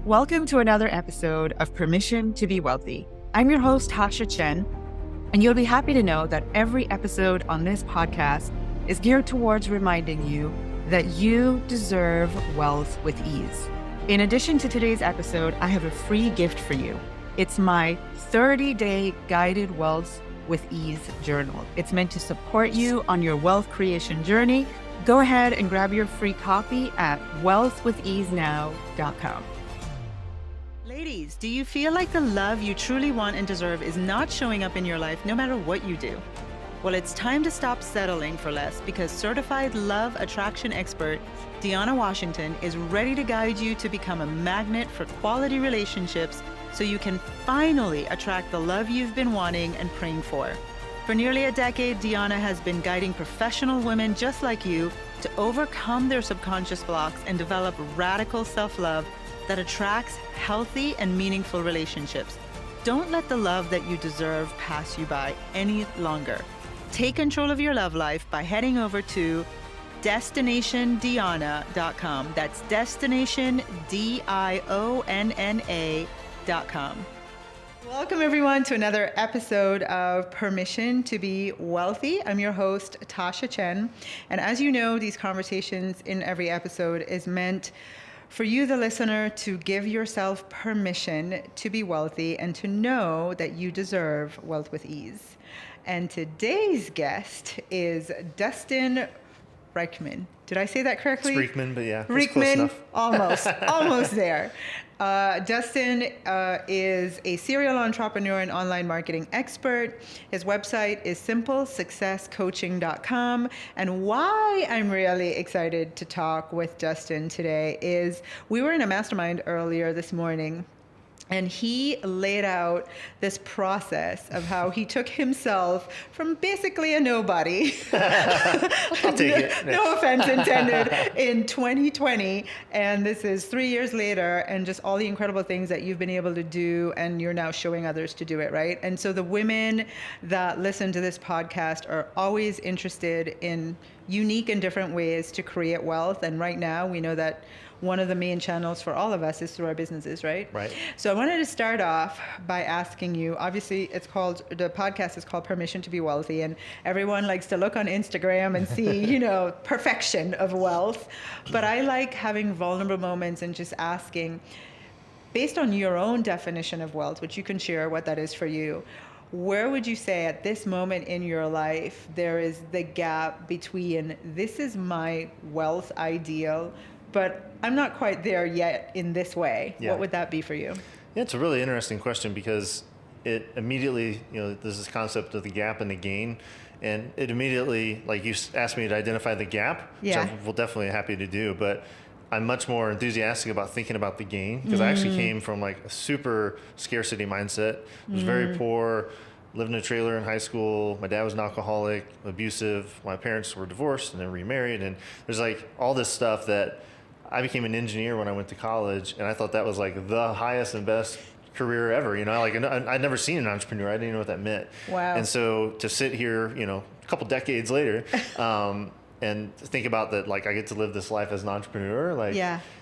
Welcome to another episode of Permission to be Wealthy. I'm your host, Tasha Chen, and you'll be happy to know that every episode on this podcast is geared towards reminding you that you deserve wealth with ease. In addition to today's episode, I have a free gift for you. It's my 30-day guided wealth with ease journal. It's meant to support you on your wealth creation journey. Go ahead and grab your free copy at wealthwitheasenow.com. Ladies, do you feel like the love you truly want and deserve is not showing up in your life no matter what you do? Well, it's time to stop settling for less because certified love attraction expert Deanna Washington is ready to guide you to become a magnet for quality relationships so you can finally attract the love you've been wanting and praying for. For nearly a decade, Deanna has been guiding professional women just like you to overcome their subconscious blocks and develop radical self-love that attracts healthy and meaningful relationships. Don't let the love that you deserve pass you by any longer. Take control of your love life by heading over to destinationdionna.com. That's destinationdionna.com. Welcome everyone to another episode of Permission to be Wealthy. I'm your host, Tasha Chen. And as you know, these conversations in every episode is meant for you, the listener, to give yourself permission to be wealthy and to know that you deserve wealth with ease. And today's guest is Dustin Reichman. Did I say that correctly? It's Reichman, but yeah, Reichman, close enough. almost there. Dustin is a serial entrepreneur and online marketing expert. His website is simplesuccesscoaching.com. And why I'm really excited to talk with Dustin today is we were in a mastermind earlier this morning, and he laid out this process of how he took himself from basically a nobody, I'll take it. no offense intended, in 2020. And this is 3 years later, and just all the incredible things that you've been able to do, and you're now showing others to do it, right? And so the women that listen to this podcast are always interested in unique and different ways to create wealth. And right now, we know that one of the main channels for all of us is through our businesses, right? Right. So I wanted to start off by asking you, obviously the podcast is called Permission to be Wealthy, and everyone likes to look on Instagram and see, perfection of wealth. But I like having vulnerable moments and just asking, based on your own definition of wealth, which you can share what that is for you, where would you say at this moment in your life there is the gap between this is my wealth ideal, but I'm not quite there yet in this way? Yeah. What would that be for you? Yeah, it's a really interesting question because it immediately, there's this concept of the gap and the gain. And it immediately, like you asked me to identify the gap, which I will definitely happy to do, but I'm much more enthusiastic about thinking about the gain because I actually came from like a super scarcity mindset. I was very poor, lived in a trailer in high school. My dad was an alcoholic, abusive. My parents were divorced and then remarried. And there's like all this stuff that I became an engineer when I went to college, and I thought that was like the highest and best career ever. I'd never seen an entrepreneur. I didn't even know what that meant. Wow. And so to sit here, a couple decades later, and think about that, like I get to live this life as an entrepreneur. Like,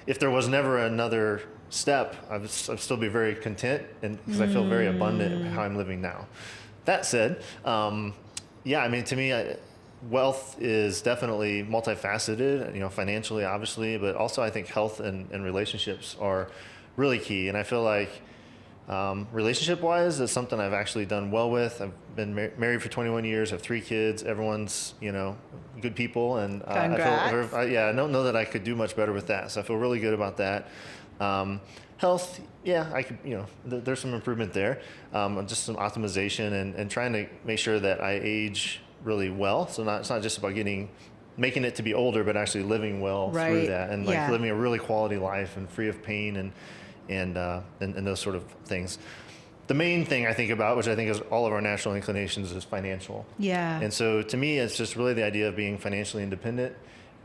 if there was never another step, I'd still be very content, and because I feel very abundant in how I'm living now. That said, to me, wealth is definitely multifaceted, financially, obviously, but also I think health and relationships are really key. And I feel like relationship-wise, it's something I've actually done well with. I've been married for 21 years, have 3 kids. Everyone's, good people. And I don't know that I could do much better with that. So I feel really good about that. Health, I could, there's some improvement there. Just some optimization and trying to make sure that I age really well. So it's not just about making it to be older, but actually living well through that and living a really quality life and free of pain and those sort of things. The main thing I think about, which I think is all of our natural inclinations, is financial. Yeah. And so to me, it's just really the idea of being financially independent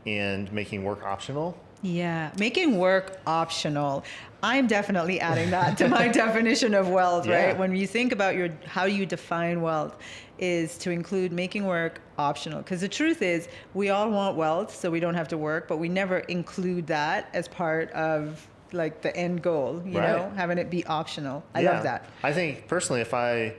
and making work optional. Yeah, making work optional. I'm definitely adding that to my definition of wealth, right? When you think about how you define wealth, is to include making work optional. Because the truth is, we all want wealth so we don't have to work, but we never include that as part of like the end goal, you know, having it be optional. I love that. I think personally, if I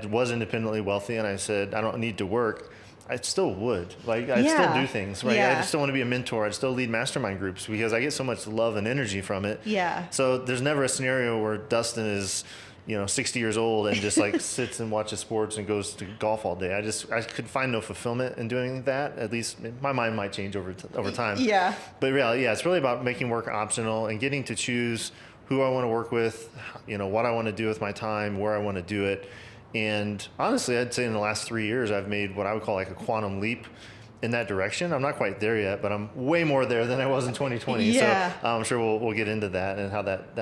was independently wealthy and I said I don't need to work, I still would. Like, I'd still do things, right? I still want to be a mentor. I'd still lead mastermind groups because I get so much love and energy from it. Yeah. So there's never a scenario where Dustin is, 60 years old and just like sits and watches sports and goes to golf all day. I could find no fulfillment in doing that. At least my mind might change over time. Yeah. But really, it's really about making work optional and getting to choose who I want to work with, what I want to do with my time, where I want to do it. And honestly, I'd say in the last 3 years, I've made what I would call like a quantum leap in that direction. I'm not quite there yet, but I'm way more there than I was in 2020. Yeah. So I'm sure we'll get into that and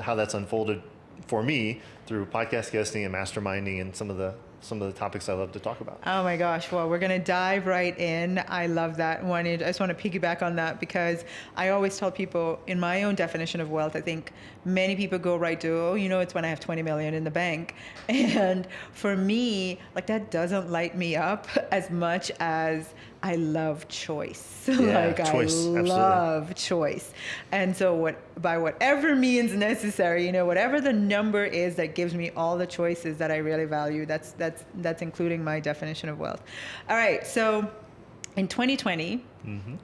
how that's unfolded for me through podcast guesting and masterminding and some of the topics I love to talk about. Oh my gosh. Well, we're going to dive right in. I love that one. I just want to piggyback on that because I always tell people in my own definition of wealth, I think many people go right to, it's when I have 20 million in the bank. And for me, like that doesn't light me up as much as I love choice. Yeah, choice, I love choice. And so by whatever means necessary, whatever the number is that gives me all the choices that I really value, that's including my definition of wealth. All right. So in 2020,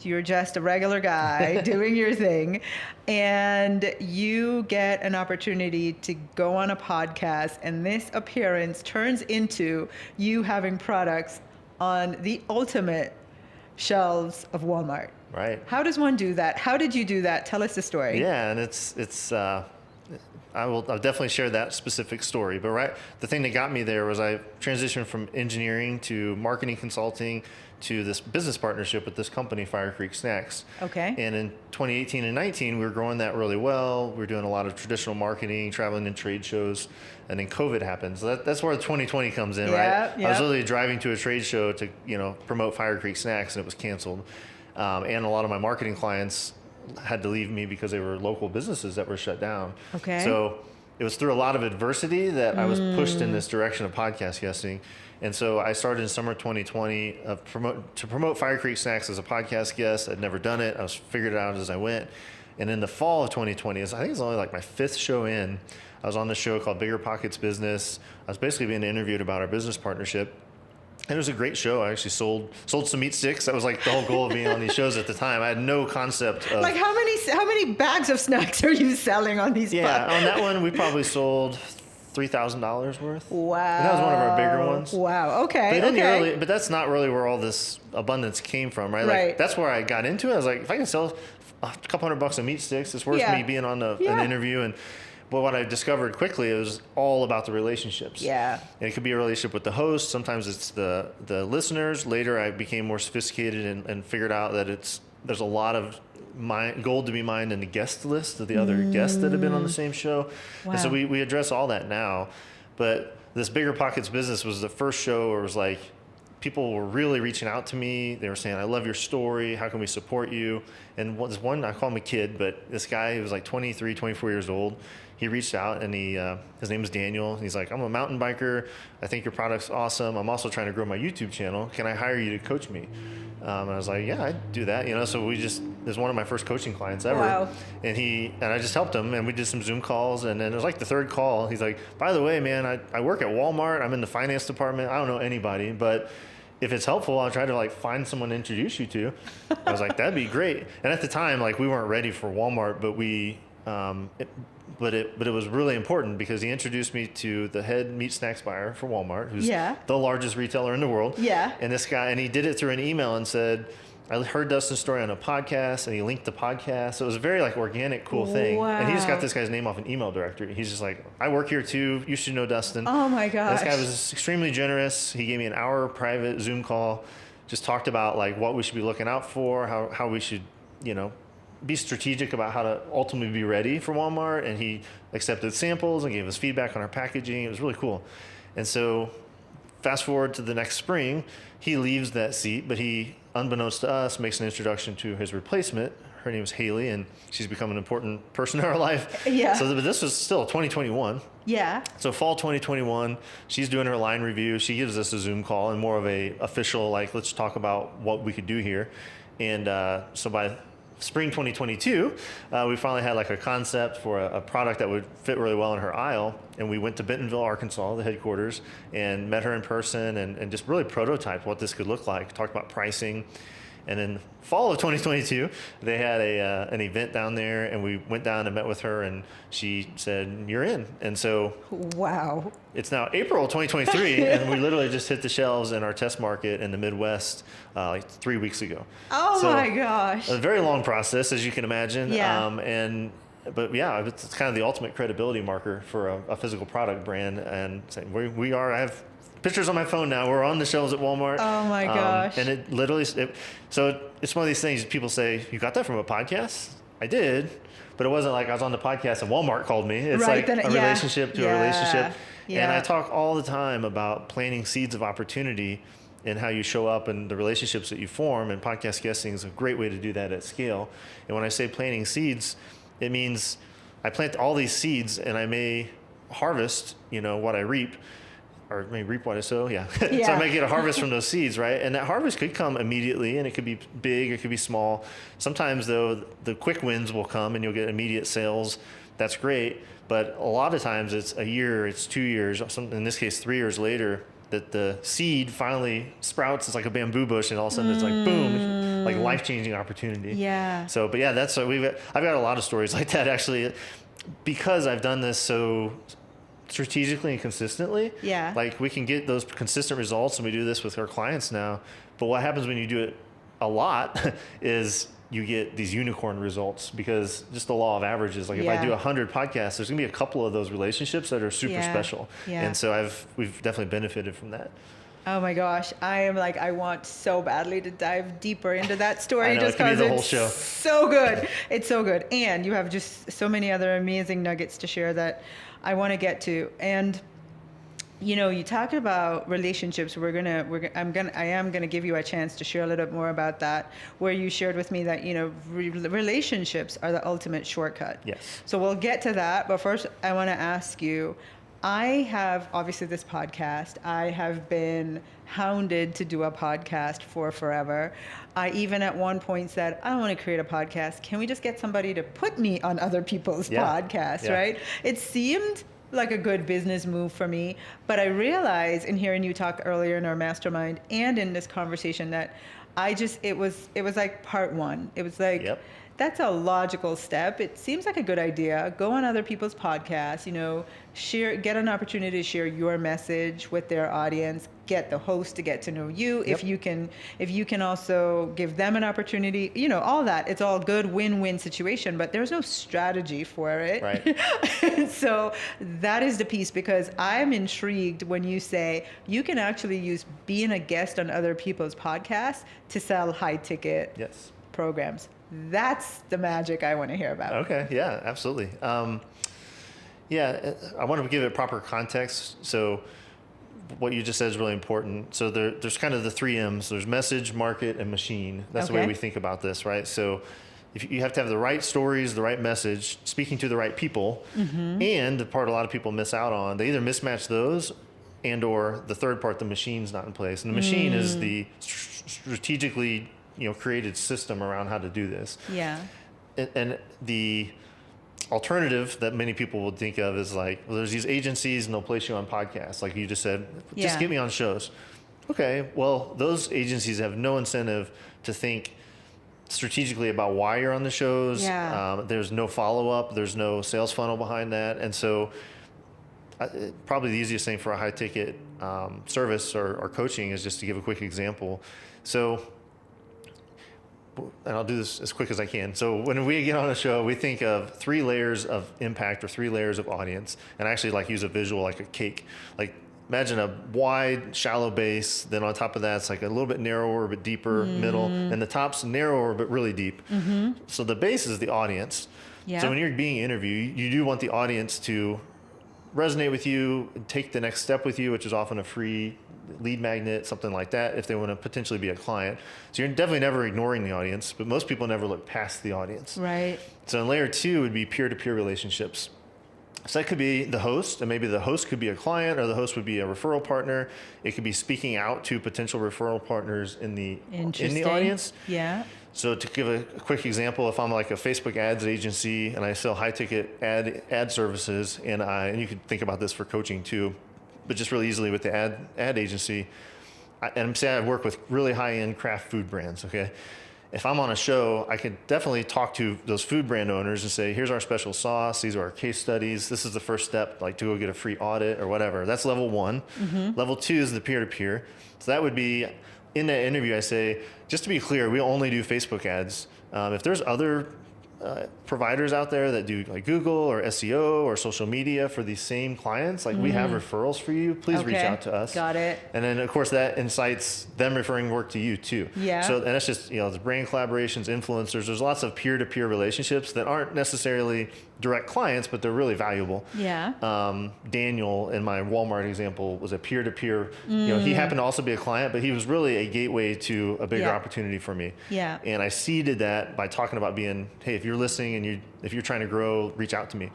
you're just a regular guy doing your thing, and you get an opportunity to go on a podcast, and this appearance turns into you having products on the ultimate shelves of Walmart. Right. How does one do that? How did you do that? Tell us the story. Yeah, and I'll definitely share that specific story. But the thing that got me there was I transitioned from engineering to marketing consulting to this business partnership with this company, Fire Creek Snacks. Okay. And in 2018 and 19, we were growing that really well. We were doing a lot of traditional marketing, traveling in trade shows, and then COVID happened. So that's where 2020 comes in, right? Yeah. I was literally driving to a trade show to, promote Fire Creek Snacks, and it was canceled. And a lot of my marketing clients had to leave me because they were local businesses that were shut down. Okay. So it was through a lot of adversity that I was pushed in this direction of podcast guesting. And so I started in summer 2020 to promote Fire Creek Snacks as a podcast guest. I'd never done it. I was figured it out as I went. And in the fall of 2020, I think it's only like my 5th show in, I was on this show called Bigger Pockets Business. I was basically being interviewed about our business partnership. And it was a great show. I actually sold some meat sticks. That was like the whole goal of being on these shows at the time. I had no concept of... Like how many bags of snacks are you selling on these podcasts? On that one, we probably sold $3,000 worth. Wow. And that was one of our bigger ones. Wow. Okay. But that's not really where all this abundance came from, right? Right. Like, that's where I got into it. I was like, if I can sell a couple $100 of meat sticks, it's worth me being on an interview. But what I discovered quickly, it was all about the relationships. Yeah. And it could be a relationship with the host. Sometimes it's the listeners. Later, I became more sophisticated and figured out that there's a lot of gold to be mined in the guest list of the other guests that have been on the same show. Wow. And so we address all that now. But this Bigger Pockets Business was the first show where it was like, people were really reaching out to me. They were saying, I love your story. How can we support you? And this one, I call him a kid, but this guy, he was like 23, 24 years old. He reached out and his name is Daniel. He's like, I'm a mountain biker. I think your product's awesome. I'm also trying to grow my YouTube channel. Can I hire you to coach me? And I was like, yeah, I'd do that. So there's one of my first coaching clients ever. Wow. And I just helped him, and we did some Zoom calls. And then it was like the 3rd call. He's like, by the way, man, I work at Walmart. I'm in the finance department. I don't know anybody, but if it's helpful, I'll try to like find someone to introduce you to. I was like, that'd be great. And at the time, like we weren't ready for Walmart, but it was really important because he introduced me to the head meat snacks buyer for Walmart, who's the largest retailer in the world. Yeah. And this guy, and he did it through an email and said, I heard Dustin's story on a podcast, and he linked the podcast. So it was a very like organic, cool thing. Wow. And he just got this guy's name off an email directory. He's just like, I work here too. You should know Dustin. Oh my gosh. This guy was extremely generous. He gave me an hour private Zoom call, just talked about like what we should be looking out for, how we should, be strategic about how to ultimately be ready for Walmart. And he accepted samples and gave us feedback on our packaging. It was really cool. And so fast forward to the next spring, he leaves that seat, but he, unbeknownst to us, makes an introduction to his replacement. Her name is Haley, and she's become an important person in our life. Yeah. So this was still 2021. Yeah. So fall 2021, she's doing her line review. She gives us a Zoom call and more of a official, like, let's talk about what we could do here. And so by spring 2022, we finally had like a concept for a product that would fit really well in her aisle. And we went to Bentonville, Arkansas, the headquarters, and met her in person and just really prototyped what this could look like, talked about pricing. And in fall of 2022, they had an event down there, and we went down and met with her, and she said, "You're in." And so, wow, it's now April 2023, and we literally just hit the shelves in our test market in the Midwest like 3 weeks ago. Oh so, my gosh! A very long process, as you can imagine. Yeah. But yeah, it's kind of the ultimate credibility marker for a physical product brand, and saying we are. I have pictures on my phone now. We're on the shelves at Walmart. Oh my gosh. And it literally, so it's one of these things people say, "You got that from a podcast?" I did, but it wasn't like I was on the podcast and Walmart called me. It's right, like a relationship to a relationship. Yeah. And I talk all the time about planting seeds of opportunity and how you show up and the relationships that you form. And podcast guesting is a great way to do that at scale. And when I say planting seeds, it means I plant all these seeds and I may harvest, what I reap. Or maybe reap what I sow, yeah. So I might get a harvest from those seeds, right? And that harvest could come immediately, and it could be big, it could be small. Sometimes, though, the quick wins will come, and you'll get immediate sales. That's great. But a lot of times, it's a year, it's 2 years, in this case, 3 years later, that the seed finally sprouts. It's like a bamboo bush, and all of a sudden, it's like boom, like life-changing opportunity. Yeah. So, but yeah, that's I've got a lot of stories like that actually, because I've done this so strategically and consistently. Yeah. Like we can get those consistent results, and we do this with our clients now. But what happens when you do it a lot is you get these unicorn results, because just the law of averages. Like if I do 100 podcasts, there's gonna be a couple of those relationships that are super special. Yeah. And so we've definitely benefited from that. Oh my gosh, I want so badly to dive deeper into that story. I know, just because it's the whole show. So good. It's so good. And you have just so many other amazing nuggets to share that I want to get to. And you talked about relationships. I am gonna give you a chance to share a little bit more about that, where you shared with me that relationships are the ultimate shortcut. Yes. So we'll get to that, but first I want to ask you. I have, obviously, this podcast. I have been hounded to do a podcast for forever. I even at one point said, I don't want to create a podcast. Can we just get somebody to put me on other people's podcasts, right? It seemed like a good business move for me, but I realized in hearing you talk earlier in our mastermind and in this conversation that it was like part one. It was like, that's a logical step. It seems like a good idea. Go on other people's podcasts, get an opportunity to share your message with their audience, get the host to get to know you. If you can also give them an opportunity, all that. It's all good win-win situation, but there's no strategy for it. Right. So that is the piece, because I'm intrigued when you say you can actually use being a guest on other people's podcasts to sell high-ticket programs. That's the magic I want to hear about. Okay, yeah, absolutely. I want to give it proper context. So what you just said is really important. So there's kind of the 3 M's. There's message, market, and machine. That's the way we think about this, right? So if you have to have the right stories, the right message, speaking to the right people, and the part a lot of people miss out on, they either mismatch those and or the third part, the machine's not in place. And the machine is the strategically created system around how to do this. Yeah. And the alternative that many people would think of is like, well, there's these agencies and they'll place you on podcasts. Like you just said, just get me on shows. Okay, well, those agencies have no incentive to think strategically about why you're on the shows. There's no follow-up. There's no sales funnel behind that. And so probably the easiest thing for a high-ticket service or coaching is just to give a quick example. So, and I'll do this as quick as I can. So when we get on a show, we think of 3 layers of impact or 3 layers of audience. And I actually use a visual like a cake. Like imagine a wide, shallow base. Then on top of that, it's like a little bit narrower, but deeper middle. And the top's narrower, but really deep. So the base is the audience. So when you're being interviewed, you do want the audience to resonate with you, take the next step with you, which is often a free lead magnet, something like that, if they want to potentially be a client. So you're definitely never ignoring the audience, but most people never look past the audience. Right. So in layer 2 would be peer-to-peer relationships. So that could be the host, and maybe the host could be a client, or the host would be a referral partner. It could be speaking out to potential referral partners in the audience. Yeah. So to give a quick example, if I'm like a Facebook ads agency and I sell high ticket ad services, and you can think about this for coaching too, but just really easily with the ad agency, and say I work with really high end craft food brands. Okay. If I'm on a show, I could definitely talk to those food brand owners and say, here's our special sauce. These are our case studies. This is the first step, like to go get a free audit or whatever. That's level 1. Level 2 is the peer-to-peer. So that would be, in that interview, I say, just to be clear, we only do Facebook ads. If there's other providers out there that do like Google or SEO or social media for these same clients, like we have referrals for you, please reach out to us. Got it. And then of course that incites them referring work to you too. Yeah. So, and that's just, the brand collaborations, influencers, there's lots of peer-to-peer relationships that aren't necessarily direct clients, but they're really valuable. Yeah. Daniel, in my Walmart example, was a peer-to-peer, he happened to also be a client, but he was really a gateway to a bigger opportunity for me. Yeah. And I seeded that by talking about being, hey, if you're listening and if you're trying to grow, reach out to me.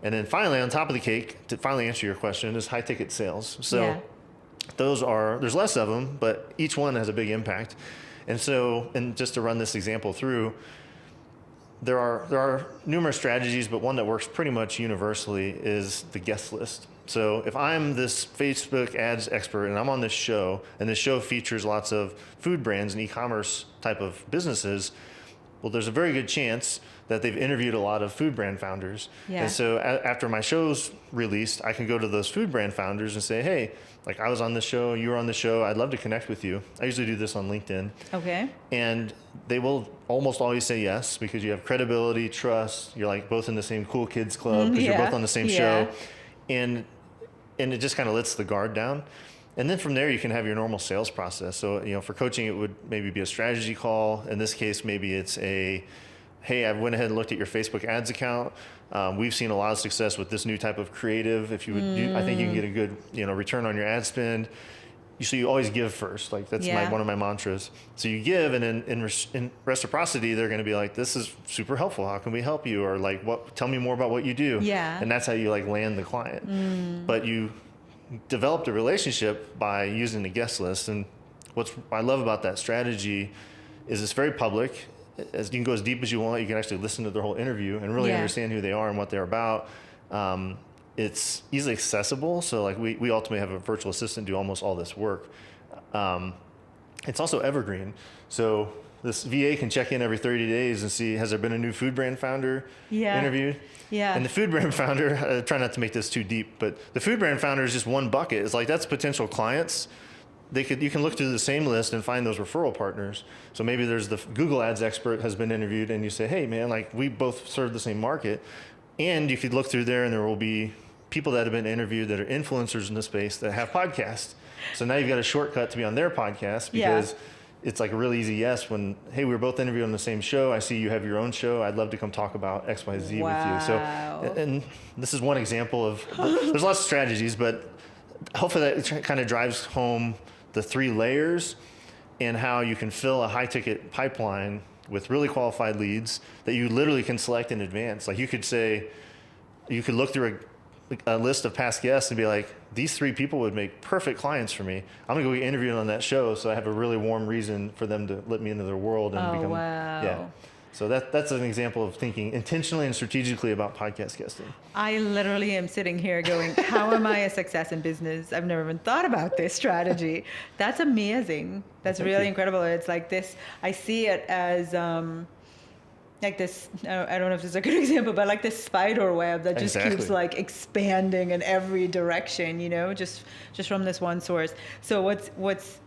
And then finally, on top of the cake, to finally answer your question, is high ticket sales. So there's less of them, but each one has a big impact. And so, and just to run this example through, there are numerous strategies, but one that works pretty much universally is the guest list. So if I'm this Facebook ads expert and I'm on this show, and this show features lots of food brands and e-commerce type of businesses, well, there's a very good chance that they've interviewed a lot of food brand founders. Yeah. And so after my show's released, I can go to those food brand founders and say, hey, like I was on this show, you were on the show, I'd love to connect with you. I usually do this on LinkedIn. Okay. And they will almost always say yes, because you have credibility, trust, you're like both in the same cool kids club, because you're both on the same show. And it just kind of lets the guard down. And then from there, you can have your normal sales process. So, for coaching, it would maybe be a strategy call. In this case, maybe it's hey, I went ahead and looked at your Facebook ads account. We've seen a lot of success with this new type of creative. If you would, I think you can get a good, return on your ad spend. So you always give first. Like that's one of my mantras. So you give, and then in reciprocity, they're going to be like, this is super helpful. How can we help you? Or like, tell me more about what you do. Yeah. And that's how you like land the client. But you developed a relationship by using the guest list. And what I love about that strategy is it's very public. As you can go as deep as you want. You can actually listen to their whole interview and really understand who they are and what they're about. It's easily accessible. So like we ultimately have a virtual assistant do almost all this work. It's also evergreen. So this VA can check in every 30 days and see, has there been a new food brand founder interviewed? Yeah. And the food brand founder, try not to make this too deep, but the food brand founder is just one bucket. It's like, that's potential clients. You can look through the same list and find those referral partners. So maybe there's the Google Ads expert has been interviewed, and you say, hey man, like we both serve the same market. And you could look through there and there will be people that have been interviewed that are influencers in the space that have podcasts. So now you've got a shortcut to be on their podcast, because it's like a really easy yes when, hey, we were both interviewed on the same show. I see you have your own show. I'd love to come talk about XYZ with you. So, and this is one example of, there's lots of strategies, but hopefully that kind of drives home the 3 layers and how you can fill a high ticket pipeline with really qualified leads that you literally can select in advance. Like you could look through a list of past guests and be like, these 3 people would make perfect clients for me. I'm gonna go get interviewed on that show, so I have a really warm reason for them to let me into their world and become. Wow. Yeah. So that's an example of thinking intentionally and strategically about podcast guesting. I literally am sitting here going, how am I a success in business? I've never even thought about this strategy. That's amazing. That's really incredible. It's like this, I see it as like this, I don't know if this is a good example, but like this spider web that just keeps like expanding in every direction, just from this one source. So what's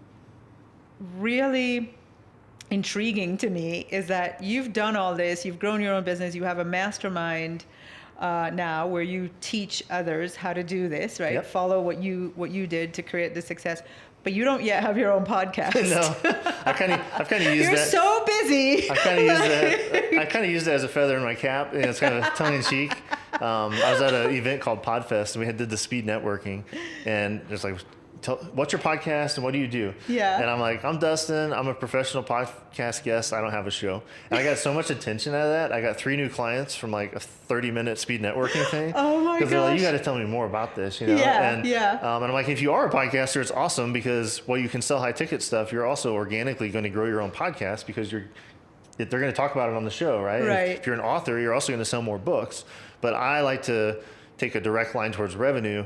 really intriguing to me is that you've done all this, you've grown your own business, you have a mastermind now where you teach others how to do this, right? Yep. Follow what you did to create the success. But you don't yet have your own podcast. No, I've kind of used You're that. You're so busy. I kind of used that as a feather in my cap. It's kind of tongue in cheek. I was at an event called Podfest, and we did the speed networking, and there's like, what's your podcast and what do you do? Yeah. And I'm like, I'm Dustin. I'm a professional podcast guest. I don't have a show. And I got so much attention out of that. I got 3 new clients from like a 30-minute speed networking thing. Oh my gosh. Because they're like, you got to tell me more about this, Yeah, and, yeah. And I'm like, if you are a podcaster, it's awesome because while you can sell high ticket stuff, you're also organically going to grow your own podcast because you're they're going to talk about it on the show, right? Right. If you're an author, you're also going to sell more books. But I like to take a direct line towards revenue,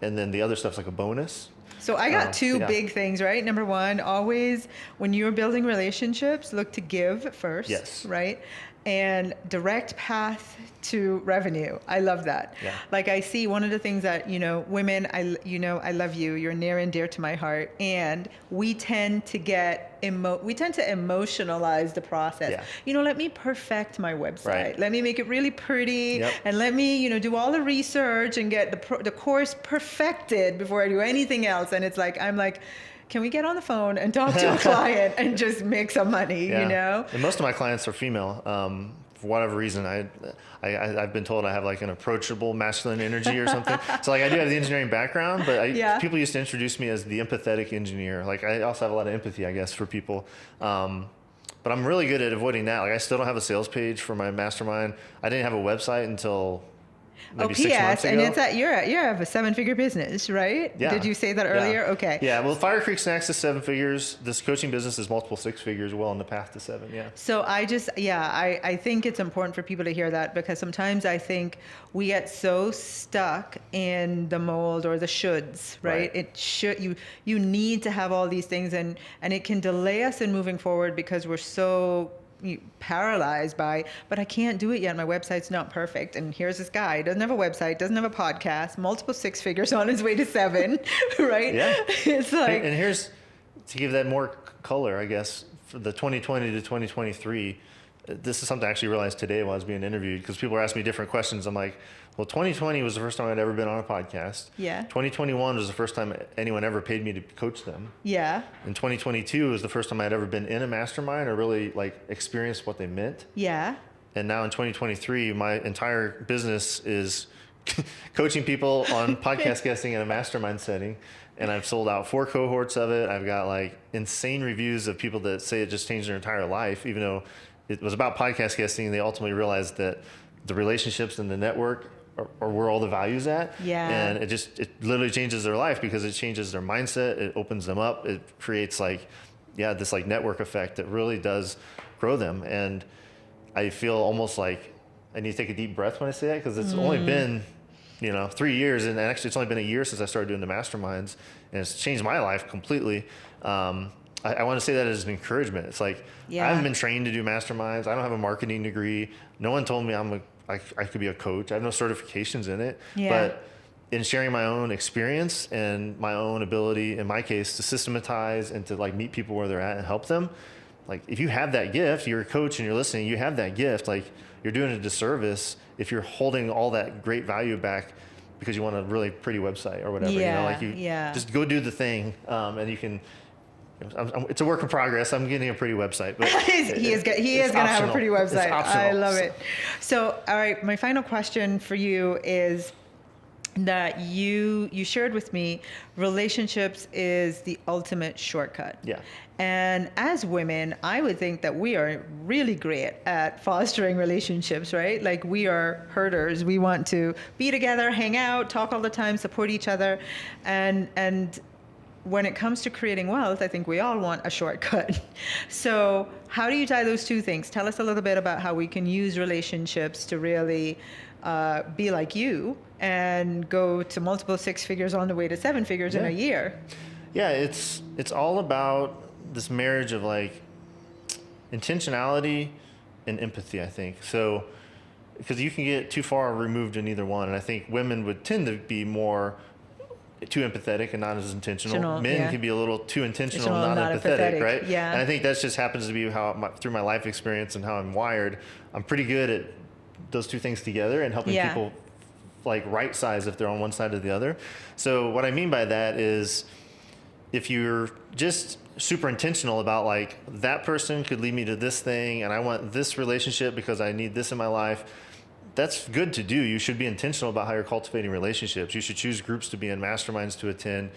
and then the other stuff's like a bonus. So I got two big things, right? Number one, always when you're building relationships, look to give first, yes, right? And direct path to revenue. I love that. Yeah. Like I see one of the things that, women, I love you. You're near and dear to my heart. And we tend to emotionalize the process. Yeah. Let me perfect my website. Right. Let me make it really pretty. Yep. And let me, do all the research and get the course perfected before I do anything else. And it's like, I'm like, can we get on the phone and talk to a client and just make some money, And most of my clients are female. For whatever reason, I've been told I have like an approachable masculine energy or something. So like I do have the engineering background, but people used to introduce me as the empathetic engineer. Like I also have a lot of empathy, I guess, for people. But I'm really good at avoiding that. Like I still don't have a sales page for my mastermind. I didn't have a website until maybe 6 months ago. And it's you have a 7-figure business, right? Yeah. Did you say that earlier? Yeah. Okay. Yeah. Well, Fire Creek Snacks is 7 figures. This coaching business is multiple 6 figures, well on the path to 7. Yeah. So I think it's important for people to hear that, because sometimes I think we get so stuck in the mold or the shoulds, right? It should, you need to have all these things, and it can delay us in moving forward because we're so paralyzed by, but I can't do it yet. My website's not perfect. And here's this guy, doesn't have a website, doesn't have a podcast, multiple 6 figures on his way to 7, right? Yeah. It's like, and here's to give that more color, I guess, for the 2020 to 2023. This is something I actually realized today while I was being interviewed, because people were asking me different questions. I'm like, well, 2020 was the first time I'd ever been on a podcast. Yeah. 2021 was the first time anyone ever paid me to coach them. Yeah. And 2022 was the first time I'd ever been in a mastermind or really like experienced what they meant. Yeah. And now in 2023, my entire business is coaching people on podcast guesting in a mastermind setting. And I've sold out 4 cohorts of it. I've got like insane reviews of people that say it just changed their entire life, even though it was about podcast guesting. They ultimately realized that the relationships and the network are where all the value's at. Yeah. And it literally changes their life because it changes their mindset. It opens them up. It creates this like network effect that really does grow them. And I feel almost like I need to take a deep breath when I say that, because it's only been, 3 years. And actually it's only been a year since I started doing the masterminds, and it's changed my life completely. I want to say that as an encouragement. It's like, I haven't been trained to do masterminds. I don't have a marketing degree. No one told me I could be a coach. I have no certifications in it. Yeah. But in sharing my own experience and my own ability, in my case, to systematize and to like meet people where they're at and help them. Like if you have that gift, you're a coach and you're listening, you have that gift, like you're doing a disservice if you're holding all that great value back because you want a really pretty website or whatever. Just go do the thing, and you can. It's a work in progress. I'm getting a pretty website, but he is going to have a pretty website. I love it. So, all right, my final question for you is that you shared with me, relationships is the ultimate shortcut. Yeah. And as women, I would think that we are really great at fostering relationships, right? Like we are herders. We want to be together, hang out, talk all the time, support each other, and when it comes to creating wealth, I think we all want a shortcut. So how do you tie those two things? Tell us a little bit about how we can use relationships to really be like you and go to multiple 6 figures on the way to 7 figures in a year. Yeah, it's all about this marriage of like intentionality and empathy, I think. So because you can get too far removed in either one. And I think women would tend to be more too empathetic and not as intentional. Men can be a little too intentional and not empathetic, right? Yeah. And I think that just happens to be how through my life experience and how I'm wired, I'm pretty good at those two things together and helping people like right size if they're on one side or the other. So what I mean by that is if you're just super intentional about like that person could lead me to this thing and I want this relationship because I need this in my life, that's good to do. You should be intentional about how you're cultivating relationships. You should choose groups to be in, masterminds to attend,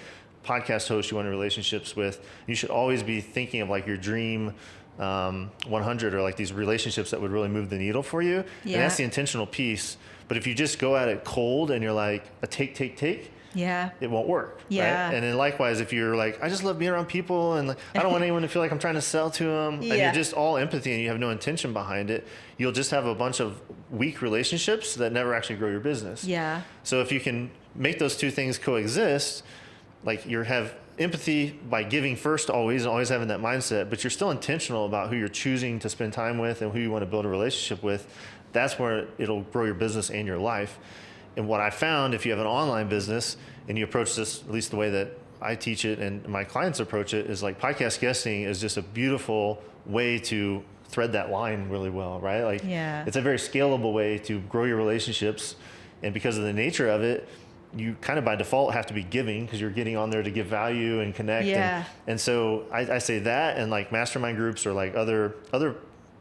podcast hosts you want relationships with. You should always be thinking of like your dream 100 or like these relationships that would really move the needle for you. Yeah. And that's the intentional piece. But if you just go at it cold and you're like a take, it won't work. Yeah. Right? And then likewise, if you're like, I just love being around people and I don't want anyone to feel like I'm trying to sell to them, and you're just all empathy and you have no intention behind it, you'll just have a bunch of weak relationships that never actually grow your business. Yeah. So if you can make those two things coexist, like you have empathy by giving first always having that mindset, but you're still intentional about who you're choosing to spend time with and who you want to build a relationship with, that's where it'll grow your business and your life. And what I found, if you have an online business and you approach this, at least the way that I teach it and my clients approach it, is like podcast guesting is just a beautiful way to thread that line really well, right? Like it's a very scalable way to grow your relationships. And because of the nature of it, you kind of by default have to be giving because you're getting on there to give value and connect. And so I say that, and like mastermind groups or like other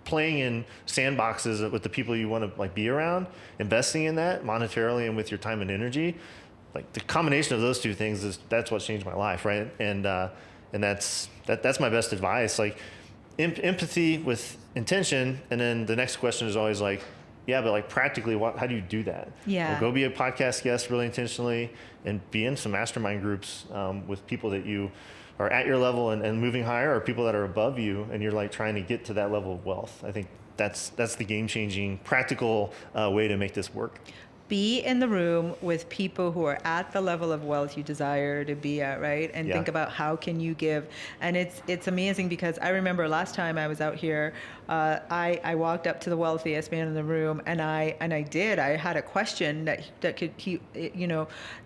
playing in sandboxes with the people you want to like be around, investing in that monetarily and with your time and energy, like the combination of those two things that's what changed my life, right? And that's my best advice. Like empathy with intention, and then the next question is always like, yeah, but like practically, how do you do that? Yeah. Well, go be a podcast guest really intentionally and be in some mastermind groups with people that you are at your level and moving higher, or people that are above you, and you're like trying to get to that level of wealth. I think that's the game-changing, practical way to make this work. Be in the room with people who are at the level of wealth you desire to be at, right? And think about how can you give. And it's amazing because I remember last time I was out here, I walked up to the wealthiest man in the room, and I had a question that could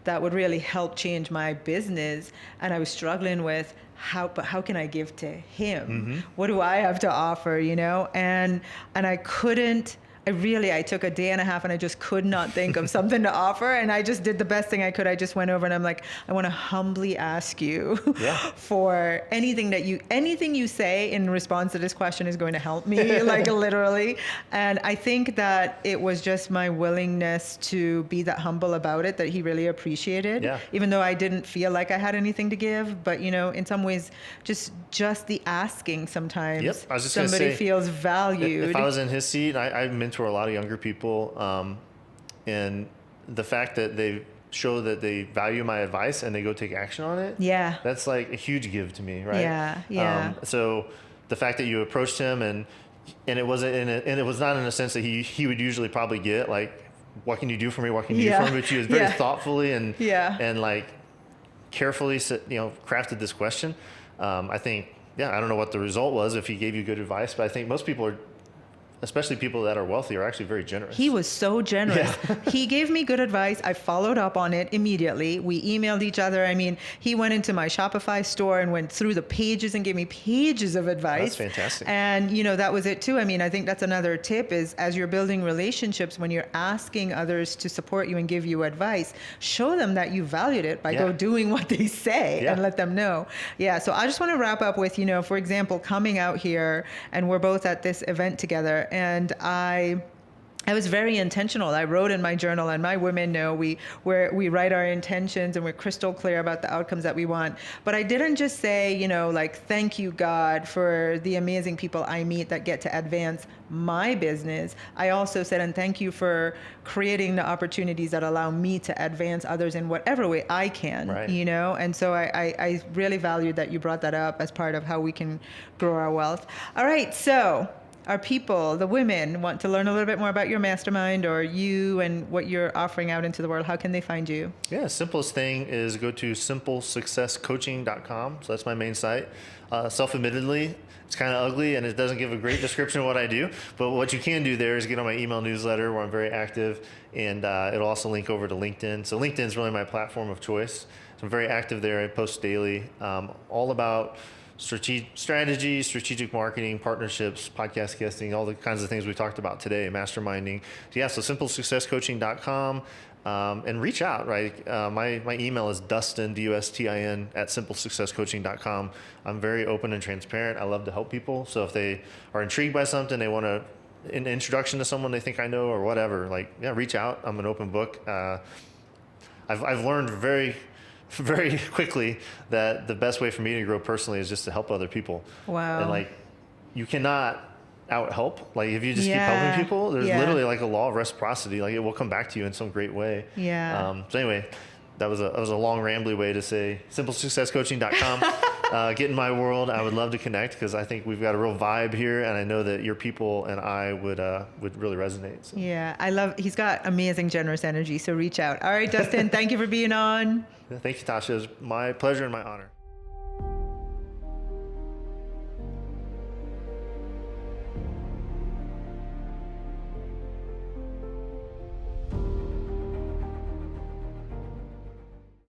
that would really help change my business, and I was struggling with how can I give to him? Mm-hmm. What do I have to offer? And I couldn't. I took a day and a half and I just could not think of something to offer. And I just did the best thing I could. I just went over and I'm like, I want to humbly ask you for anything you say in response to this question is going to help me, like literally. And I think that it was just my willingness to be that humble about it that he really appreciated, even though I didn't feel like I had anything to give. But, in some ways, just the asking sometimes somebody feels valued. If I was in his seat, I mentor a lot of younger people, and the fact that they show that they value my advice and they go take action on it, that's like a huge give to me, right? So the fact that you approached him and it wasn't and it was not in a sense that he would usually probably get like, what can you do for me, what can you do for me, but you was very thoughtfully and like carefully crafted this question. I think I don't know what the result was if he gave you good advice, but I think most people are, especially people that are wealthy, are actually very generous. He was so generous. He gave me good advice. I followed up on it immediately. We emailed each other. I mean, he went into my Shopify store and went through the pages and gave me pages of advice. That's fantastic. And, that was it too. I mean, I think that's another tip is as you're building relationships, when you're asking others to support you and give you advice, show them that you valued it by go doing what they say and let them know. So I just want to wrap up with, for example, coming out here and we're both at this event together. And I was very intentional. I wrote in my journal, and my women know we write our intentions and we're crystal clear about the outcomes that we want. But I didn't just say, like, thank you, God, for the amazing people I meet that get to advance my business. I also said, and thank you for creating the opportunities that allow me to advance others in whatever way I can, And so I really valued that you brought that up as part of how we can grow our wealth. All right, so our people, the women, want to learn a little bit more about your mastermind or you and what you're offering out into the world. How can they find you? Simplest thing is go to simplesuccesscoaching.com. So that's my main site. Self-admittedly, it's kind of ugly and it doesn't give a great description of what I do. But what you can do there is get on my email newsletter where I'm very active, and it'll also link over to LinkedIn. So LinkedIn is really my platform of choice. So I'm very active there. I post daily, all about strategy, strategic marketing, partnerships, podcast guesting, all the kinds of things we talked about today, masterminding. So simplesuccesscoaching.com, and reach out, right? My email is Dustin, DUSTIN, @simplesuccesscoaching.com. I'm very open and transparent. I love to help people. So if they are intrigued by something, they want an introduction to someone they think I know or whatever, reach out. I'm an open book. I've learned very quickly that the best way for me to grow personally is just to help other people. Wow. And you cannot out help. If you just keep helping people, there's literally a law of reciprocity. It will come back to you in some great way. So anyway, that was a long rambly way to say simplesuccesscoaching.com. Get in my world. I would love to connect because I think we've got a real vibe here, and I know that your people and I would really resonate. So. Yeah, he's got amazing, generous energy. So reach out. All right, Destined, thank you for being on. Thank you, Tasha. It was my pleasure and my honor.